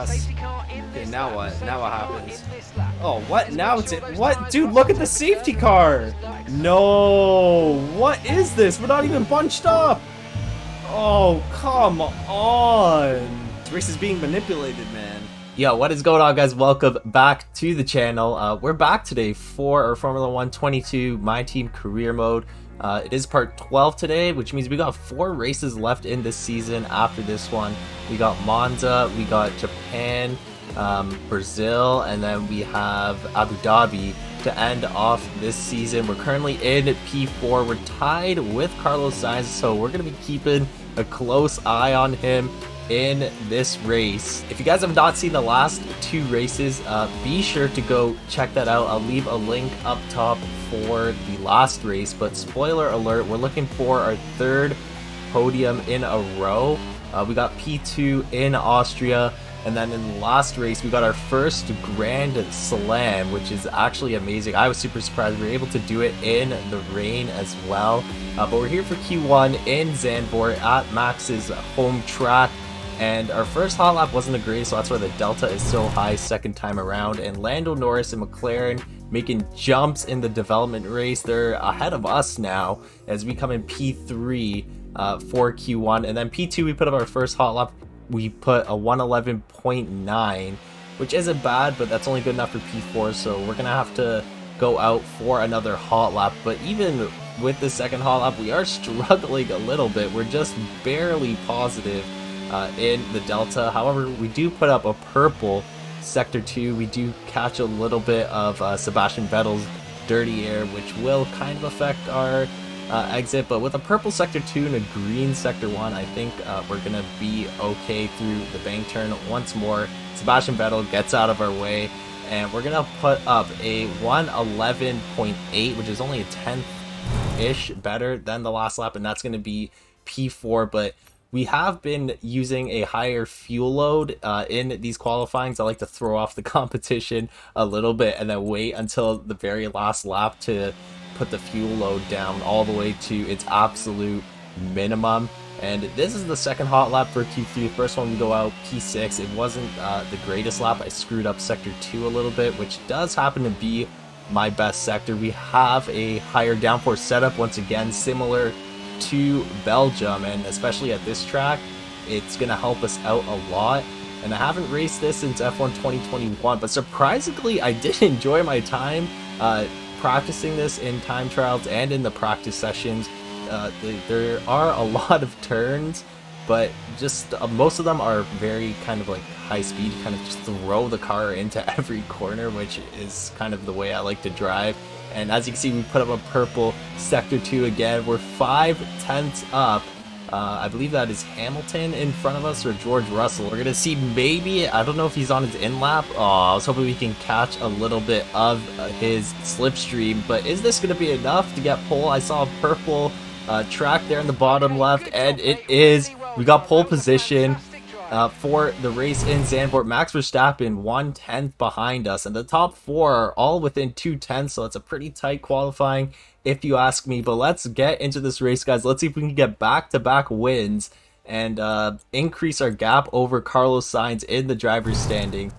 Okay, now what? Now what happens? Oh, what? Now it's it. What? Dude, look at the safety car! No! What is this? We're not even bunched up! Oh, come on! This race is being manipulated, man. Yo, what is going on, guys? Welcome back to the channel. We're back today for our Formula 1 22 My Team Career Mode. It is part 12 today, which means we got 4 races left in this season after this one. We got Monza, we got Japan, Brazil, and then we have Abu Dhabi to end off this season. We're currently in P4. We're tied with Carlos Sainz, so we're going to be keeping a close eye on him in this race. If you guys have not seen the last 2 races, be sure to go check that out. I'll leave a link up top for the last race, but spoiler alert, we're looking for our 3rd podium in a row. We got P2 in Austria, and then in the last race we got our first Grand Slam, which is actually amazing. I was super surprised we were able to do it in the rain as well. But we're here for Q1 in Zandvoort at Max's home track. And our first hot lap wasn't the greatest, so that's why the delta is so high second time around. And Lando Norris and McLaren making jumps in the development race. They're ahead of us now as we come in P3 for Q1. And then P2 we put up our first hot lap. We put a 111.9, which isn't bad, but that's only good enough for P4. So we're going to have to go out for another hot lap. But even with the second hot lap, we are struggling a little bit. We're just barely positive in the delta. However, we do put up a purple sector 2. We do catch a little bit of Sebastian Vettel's dirty air, which will kind of affect our exit, but with a purple sector 2 and a green sector 1, I think we're gonna be okay through the bank turn. Once more, Sebastian Vettel gets out of our way, and we're gonna put up a 111.8, which is only a 10th ish better than the last lap, and that's gonna be P4. But we have been using a higher fuel load in these qualifyings. I like to throw off the competition a little bit and then wait until the very last lap to put the fuel load down all the way to its absolute minimum. And this is the second hot lap for Q3. First one we go out P6. It wasn't the greatest lap. I screwed up sector 2 a little bit, which does happen to be my best sector. We have a higher downforce setup once again, similar to Belgium, and especially at this track it's gonna help us out a lot. And I haven't raced this since F1 2021, but surprisingly I did enjoy my time practicing this in time trials and in the practice sessions. There are a lot of turns, but just most of them are very kind of like high speed, kind of just throw the car into every corner, which is kind of the way I like to drive. And as you can see, we put up a purple sector 2 again. We're 5/10 up. I believe that is Hamilton in front of us, or George Russell. We're gonna see maybe, I don't know if he's on his in lap. Oh, I was hoping we can catch a little bit of his slipstream, but is this gonna be enough to get pole? I saw a purple track there in the bottom left, and it is. We got pole position for the race in Zandvoort. Max Verstappen 1/10 behind us, and the top 4 are all within 2/10, so it's a pretty tight qualifying if you ask me. But let's get into this race, guys. Let's see if we can get back-to-back wins and increase our gap over Carlos Sainz in the driver's standing.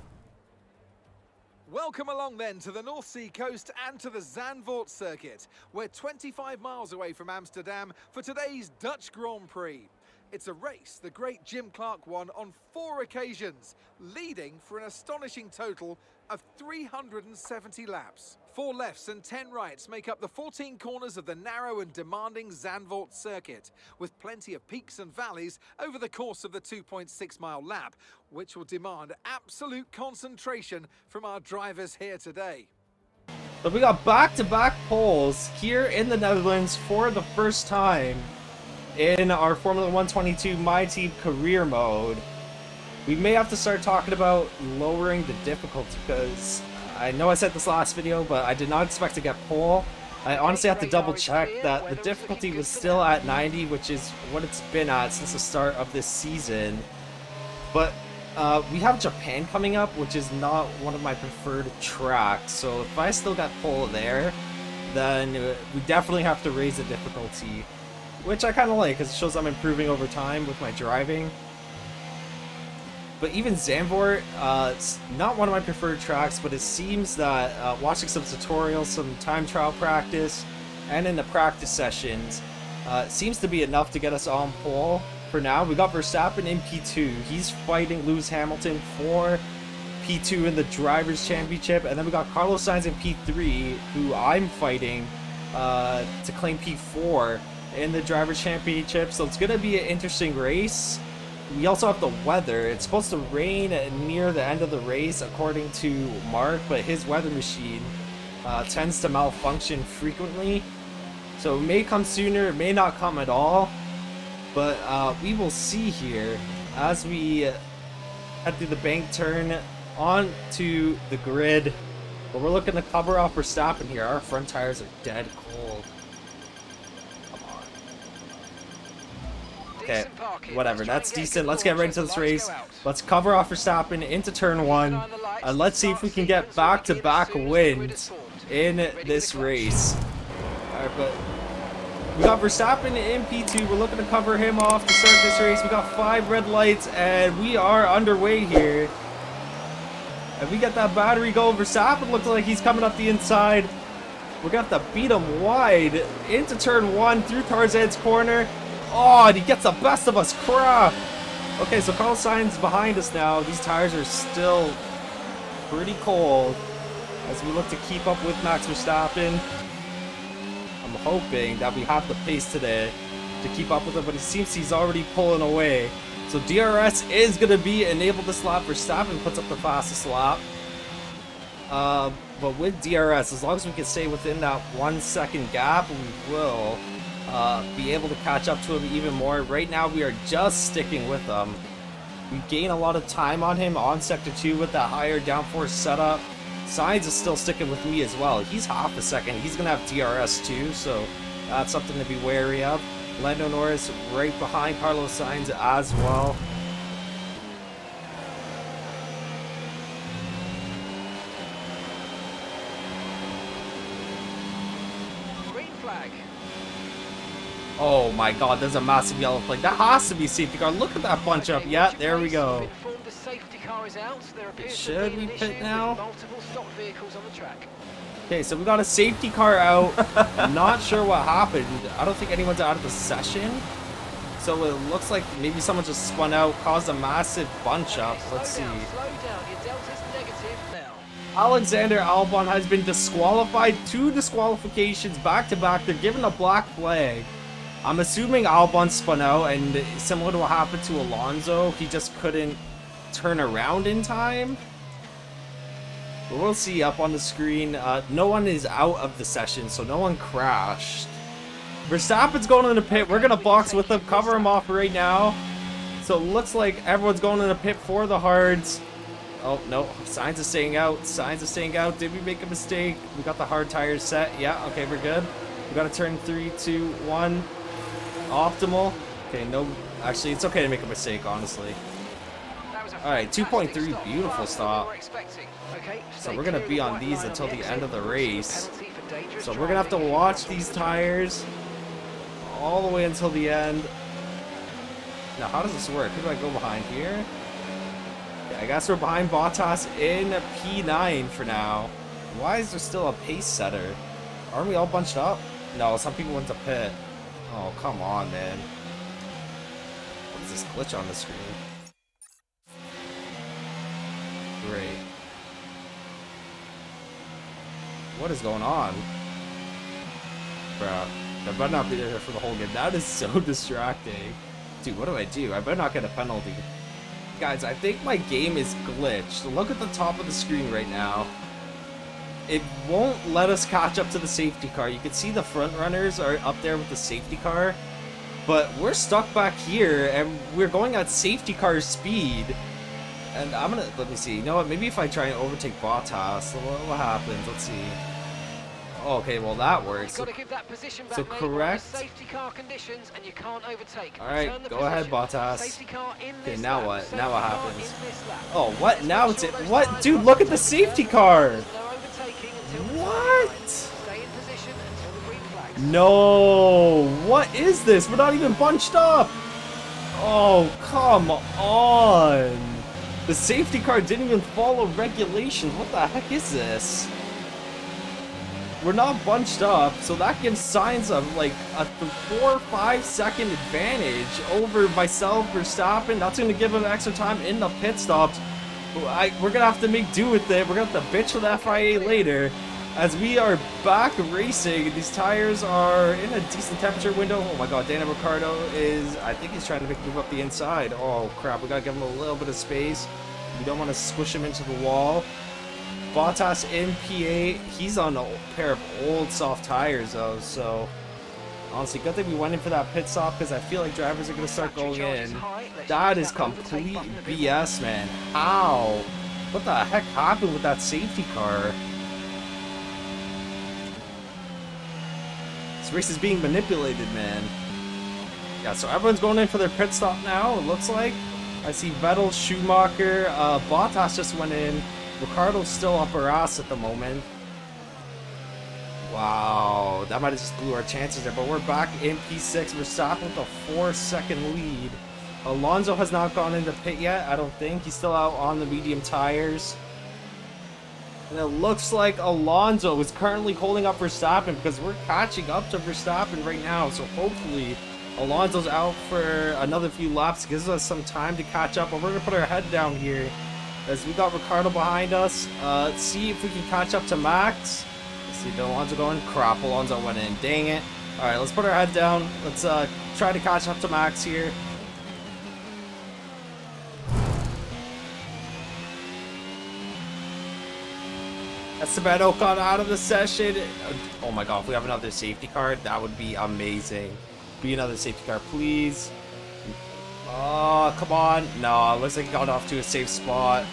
Welcome along then to the North Sea coast and to the Zandvoort circuit. We're 25 miles away from Amsterdam for today's Dutch Grand Prix. It's a race the great Jim Clark won on 4 occasions, leading for an astonishing total of 370 laps. 4 lefts and 10 rights make up the 14 corners of the narrow and demanding Zandvoort circuit, with plenty of peaks and valleys over the course of the 2.6-mile lap, which will demand absolute concentration from our drivers here today. But we got back-to-back poles here in the Netherlands for the first time in our Formula 1 22 My Team Career Mode. We may have to start talking about lowering the difficulty, because I know I said this last video, but I did not expect to get pole. I honestly have to double check that the difficulty was still at 90, which is what it's been at since the start of this season. But we have Japan coming up, which is not one of my preferred tracks, so if I still got pole there, then we definitely have to raise the difficulty, which I kind of like, because it shows I'm improving over time with my driving. But even Zandvoort, it's not one of my preferred tracks, but it seems that watching some tutorials, some time trial practice, and in the practice sessions, seems to be enough to get us on pole. For now, we got Verstappen in P2. He's fighting Lewis Hamilton for P2 in the Drivers' Championship. And then we got Carlos Sainz in P3, who I'm fighting to claim P4 in the Drivers' Championship. So it's going to be an interesting race. We also have the weather. It's supposed to rain near the end of the race, according to Mark, but his weather machine tends to malfunction frequently. So it may come sooner, it may not come at all. But we will see here as we head through the bank turn onto the grid. But we're looking to cover off Verstappen here. Our front tires are dead cold. Come on. Okay, whatever. That's decent. Let's get right into this race. Let's cover off Verstappen into turn 1. And let's see if we can get back-to-back wins in this race. Alright, but we got Verstappen in P2. We're looking to cover him off to start this race. We got 5 red lights, and we are underway here. And we got that battery going. Verstappen looks like he's coming up the inside. We're going to have to beat him wide into turn 1 through Tarzan's corner. Oh, and he gets the best of us. Crap. Okay, so Carlos Sainz behind us now. These tires are still pretty cold as we look to keep up with Max Verstappen. I'm hoping that we have the pace today to keep up with him, but it seems he's already pulling away. So DRS is going to be enabled this lap. Verstappen puts up the fastest lap. But with DRS, as long as we can stay within that 1 second gap, we will be able to catch up to him even more. Right now, we are just sticking with him. We gain a lot of time on him on Sector 2 with that higher downforce setup. Sainz is still sticking with me as well. He's half a second. He's going to have DRS too, so that's something to be wary of. Lando Norris right behind Carlos Sainz as well. Green flag. Oh my god, there's a massive yellow flag. That has to be safety car. Look at that bunch up. Yeah, there we go. Should we pit now? Okay, so we got a safety car out. Not sure what happened. I don't think anyone's out of the session. So it looks like maybe someone just spun out, caused a massive bunch up. Let's see. Alexander Albon has been disqualified. 2 disqualifications back to back. They're given a black flag. I'm assuming Albon spun out, and similar to what happened to Alonso, he just couldn't turn around in time. But we'll see up on the screen. No one is out of the session, so no one crashed. Verstappen's going in the pit. We're going to box with him, cover him off right now. So it looks like everyone's going in the pit for the hards. Oh, no. Sainz is staying out. Sainz is staying out. Did we make a mistake? We got the hard tires set. Yeah, okay, we're good. We got to turn 3, 2, 1. Optimal. Okay, no. Actually, it's okay to make a mistake, honestly. Alright, 2.3. Beautiful stop. So we're going to be on these until the end of the race. So we're going to have to watch these tires all the way until the end. Now, how does this work? Who do I go behind here? Yeah, I guess we're behind Bottas in P9 for now. Why is there still a pace setter? Aren't we all bunched up? No, some people went to pit. Oh, come on, man. What is this glitch on the screen? Great. What is going on? Bruh. I better not be there for the whole game. That is so distracting. Dude, what do? I better not get a penalty. Guys, I think my game is glitched. Look at the top of the screen right now. It won't let us catch up to the safety car. You can see the front runners are up there with the safety car. But we're stuck back here, and we're going at safety car speed. And I'm gonna, let me see. You know what? Maybe if I try and overtake Bottas, what happens? Let's see. Oh, okay, well that works. So, correct. Safety car conditions, and you can't overtake. All right, go ahead, Bottas. Okay, now what? Now what happens? Oh, what? Now it's it. What, dude? Look at the safety car. What? No. What is this? We're not even bunched up. Oh, come on. The safety car didn't even follow regulations. What the heck is this? We're not bunched up, so that gives signs of like a 4 or 5 second advantage over myself Verstappen. That's going to give him extra time in the pit stops. We're going to have to make do with it. We're going to have to bitch with the FIA later as we are back racing. These tires are in a decent temperature window. Oh my god, Daniel Ricciardo is, I think he's trying to move up the inside. Oh crap, we got to give him a little bit of space. We don't want to squish him into the wall. Bottas in P8, he's on a pair of old soft tires though, so honestly, good thing we went in for that pit stop because I feel like drivers are going to start going in. That is complete BS, man. How? What the heck happened with that safety car? This race is being manipulated, man. Yeah, so everyone's going in for their pit stop now, it looks like. I see Vettel, Schumacher, Bottas just went in. Ricardo's still up our ass at the moment. Wow, that might have just blew our chances there, but we're back in P6. Verstappen with a 4-second lead. Alonso has not gone into pit yet, I don't think. He's still out on the medium tires. And it looks like Alonso is currently holding up Verstappen because we're catching up to Verstappen right now. So hopefully Alonso's out for another few laps. Gives us some time to catch up, but we're going to put our head down here as we got Ricciardo behind us. Let's see if we can catch up to Max. Let's see, Alonso going. Crap, Alonso went in. Dang it. Alright, let's put our head down. Let's try to catch up to Max here. Esteban Ocon out of the session. Oh my god, if we have another safety car, that would be amazing. Be another safety car, please. Oh, come on. No, it looks like he got off to a safe spot.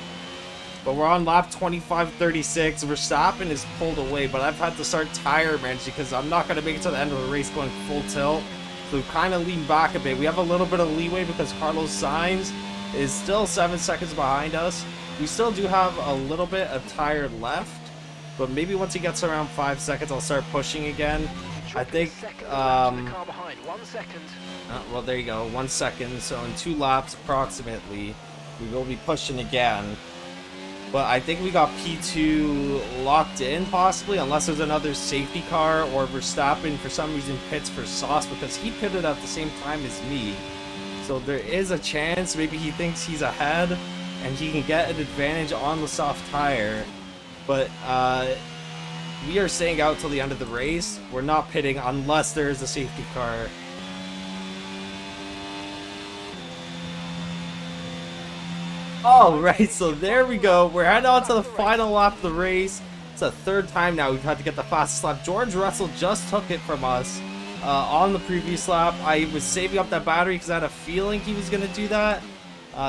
But we're on lap 25:36. Verstappen is pulled away, but I've had to start tire managing because I'm not going to make it to the end of the race going full tilt. So we kind of lean back a bit. We have a little bit of leeway because Carlos Sainz is still 7 seconds behind us. We still do have a little bit of tire left, but maybe once he gets around 5 seconds, I'll start pushing again. I think, well, there you go, 1 second. So in 2 laps, approximately, we will be pushing again. But I think we got P2 locked in, possibly, unless there's another safety car or Verstappen for some reason pits for Sauce because he pitted at the same time as me. So there is a chance maybe he thinks he's ahead and he can get an advantage on the soft tire. But we are staying out till the end of the race. We're not pitting unless there is a safety car. Alright, so there we go. We're heading on to the final lap of the race. It's the 3rd time now we've had to get the fastest lap. George Russell just took it from us on the previous lap. I was saving up that battery because I had a feeling he was going to do that.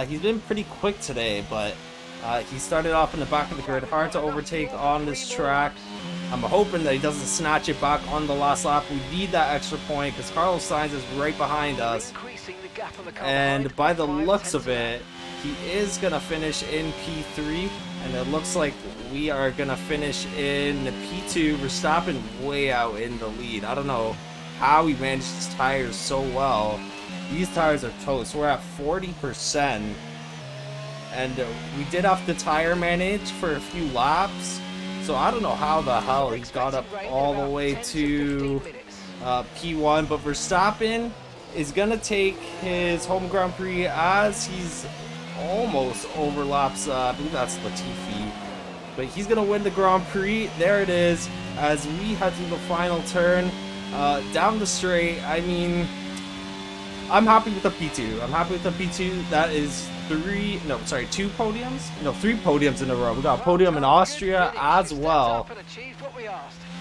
He's been pretty quick today, but he started off in the back of the grid. Hard to overtake on this track. I'm hoping that he doesn't snatch it back on the last lap. We need that extra point because Carlos Sainz is right behind us. And by the looks of it, he is going to finish in P3. And it looks like we are going to finish in P2. Verstappen way out in the lead. I don't know how he managed his tires so well. These tires are toast. We're at 40%. And we did have to tire manage for a few laps. So I don't know how the hell he got up all the way to P1. But Verstappen is going to take his home Grand Prix as he's almost overlaps, I believe that's Latifi. But he's going to win the Grand Prix. There it is as we head to the final turn. Down the straight, I mean, I'm happy with the P2. I'm happy with the P2. That is 3 podiums? No, 3 podiums in a row. We got a podium in Austria as well.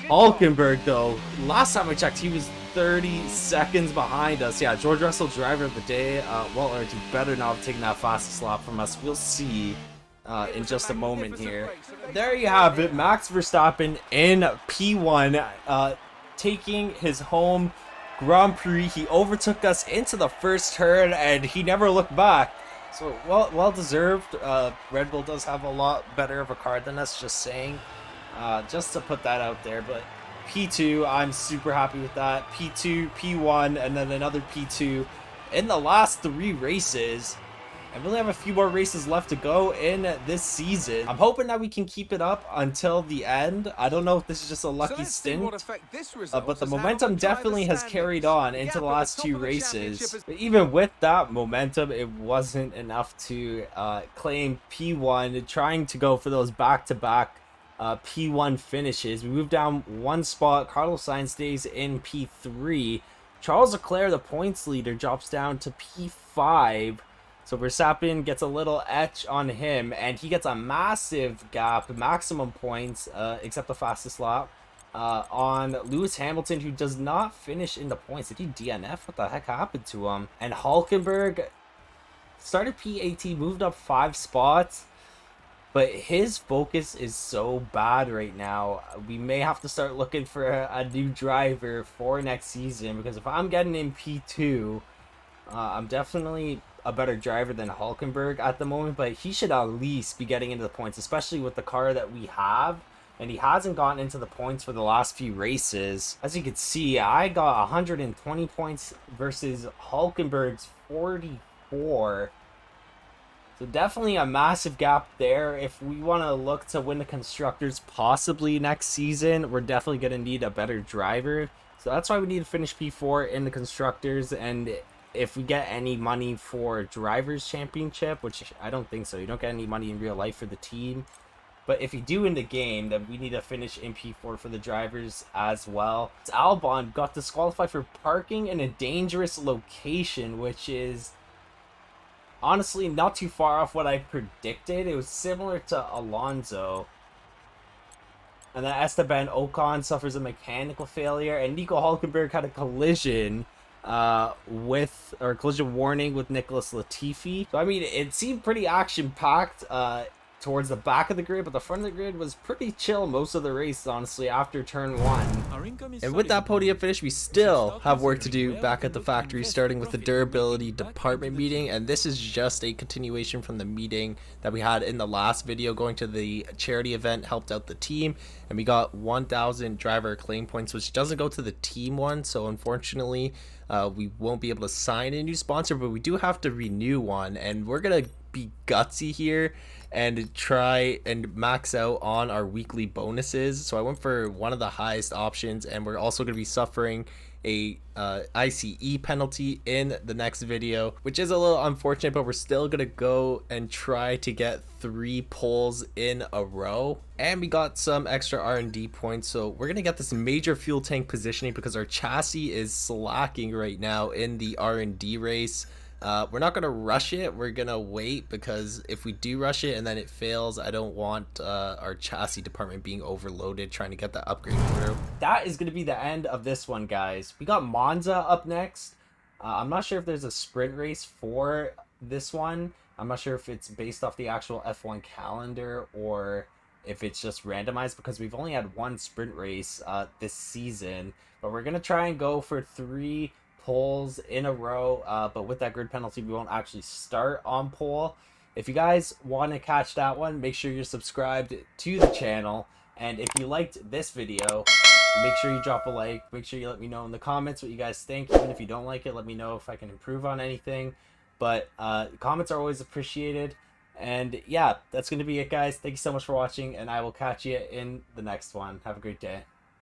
Hulkenberg, though, last time I checked, he was 30 seconds behind us. Yeah, George Russell, driver of the day. Well, or he better not have taken that fastest lap from us. We'll see in just a moment here. There you have it. Max Verstappen in P1, taking his home Grand Prix. He overtook us into the first turn, and he never looked back. So, well deserved. Red Bull does have a lot better of a car than us, just saying. Just to put that out there, but P2, I'm super happy with that. P2, P1, and then another P2 in the last 3 races. And we only have a few more races left to go in this season. I'm hoping that we can keep it up until the end. I don't know if this is just a So lucky let's see what stint, effect this result but the has had on momentum the driver's definitely has carried standings. on The into gap the at last top two of the championship races. is- But even with that momentum, it wasn't enough to claim P1, trying to go for those back-to-back P1 finishes. We moved down one spot. Carlos Sainz stays in P3. Charles Leclerc, the points leader, drops down to P5. So Verstappen gets a little etch on him, and he gets a massive gap, maximum points, except the fastest lap, on Lewis Hamilton, who does not finish in the points. Did he DNF? What the heck happened to him? And Hulkenberg started P18, moved up 5 spots, but his focus is so bad right now. We may have to start looking for a new driver for next season, because if I'm getting in P2, I'm definitely a better driver than Hulkenberg at the moment, but he should at least be getting into the points, especially with the car that we have. And he hasn't gotten into the points for the last few races. As you can see, I got 120 points versus Hulkenberg's 44. So definitely a massive gap there. If we want to look to win the Constructors possibly next season, we're definitely going to need a better driver. So that's why we need to finish P4 in the Constructors. And if we get any money for Drivers' Championship, which I don't think so. You don't get any money in real life for the team. But if you do in the game, then we need to finish in P4 for the drivers as well. Albon got disqualified for parking in a dangerous location, which is honestly not too far off what I predicted. It was similar to Alonso. And then Esteban Ocon suffers a mechanical failure, and Nico Hulkenberg had a collision collision warning with Nicholas Latifi. So I mean, it seemed pretty action-packed towards the back of the grid, but the front of the grid was pretty chill most of the race, honestly, after turn 1. And with that podium finish, we still have work to do back at the factory, starting with the durability department meeting. And this is just a continuation from the meeting that we had in the last video. Going to the charity event helped out the team, and we got 1,000 driver claim points, which doesn't go to the team one. So unfortunately, we won't be able to sign a new sponsor, but we do have to renew one. And we're going to be gutsy here and try and max out on our weekly bonuses. So I went for one of the highest options, and we're also going to be suffering a ICE penalty in the next video, which is a little unfortunate, but we're still going to go and try to get 3 poles in a row. And we got some extra R&D points, so we're going to get this major fuel tank positioning because our chassis is slacking right now in the R&D race. We're not going to rush it. We're going to wait, because if we do rush it and then it fails, I don't want our chassis department being overloaded trying to get that upgrade through. That is going to be the end of this one, guys. We got Monza up next. I'm not sure if there's a sprint race for this one. I'm not sure if it's based off the actual F1 calendar or if it's just randomized, because we've only had one sprint race this season. But we're going to try and go for 3 poles in a row, but with that grid penalty, we won't actually start on pole. If you guys want to catch that one, make sure you're subscribed to the channel. And if you liked this video, make sure you drop a like. Make sure you let me know in the comments what you guys think. Even if you don't like it, let me know if I can improve on anything. But comments are always appreciated. And yeah, that's going to be it, guys. Thank you so much for watching, and I will catch you in the next one. Have a great day.